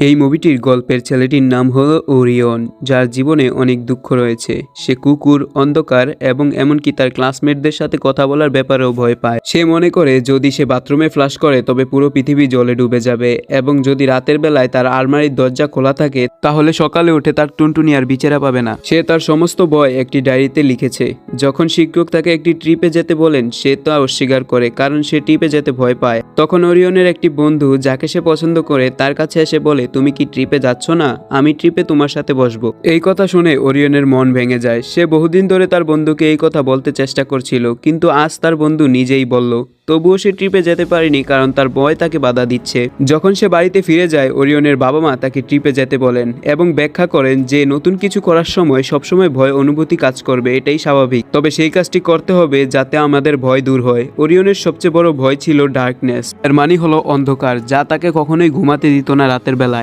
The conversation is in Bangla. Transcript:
এই মুভিটির গল্পের ছেলেটির নাম হলো ওরিয়ন, যার জীবনে অনেক দুঃখ রয়েছে। সে কুকুর, অন্ধকার এবং এমনকি তার ক্লাসমেটদের সাথে কথা বলার ব্যাপারেও ভয় পায়। সে মনে করে যদি সে বাথরুমে ফ্লাশ করে তবে পুরো পৃথিবী জলে ডুবে যাবে, এবং যদি রাতের বেলায় তার আলমারির দরজা খোলা থাকে তাহলে সকালে উঠে তার টুনটুনি আর বিচারা পাবে না। সে তার সমস্ত ভয় একটি ডায়েরিতে লিখেছে। যখন শিক্ষক তাকে একটি ট্রিপে যেতে বলেন সে তা অস্বীকার করে, কারণ সে ট্রিপে যেতে ভয় পায়। তখন ওরিয়নের একটি বন্ধু, যাকে সে পছন্দ করে, তার কাছে এসে বলে, তুমি কি ট্রিপে যাচ্ছ না? আমি ট্রিপে তোমার সাথে বসবো। এই কথা শুনে ওরিয়নের মন ভেঙে যায়। সে বহুদিন ধরে তার বন্ধুকে এই কথা বলতে চেষ্টা করছিল, কিন্তু আজ তার বন্ধু নিজেই বলল। তবুও সে ট্রিপে যেতে পারেনি, কারণ তার ভয় তাকে বাধা দিচ্ছে। যখন সে বাড়িতে ফিরে যায়, ওরিয়নের বাবা মা তাকে ট্রিপে যেতে বলেন এবং ব্যাখ্যা করেন যে নতুন কিছু করার সময় সবসময় ভয় অনুভূতি কাজ করবে, এটাই স্বাভাবিক। তবে সেই কাজটি করতে হবে যাতে আমাদের ভয় দূর হয়। ওরিয়নের সবচেয়ে বড় ভয় ছিল ডার্কনেস, এর মানে হলো অন্ধকার, যা তাকে কখনোই ঘুমাতে দিত না রাতের বেলায়।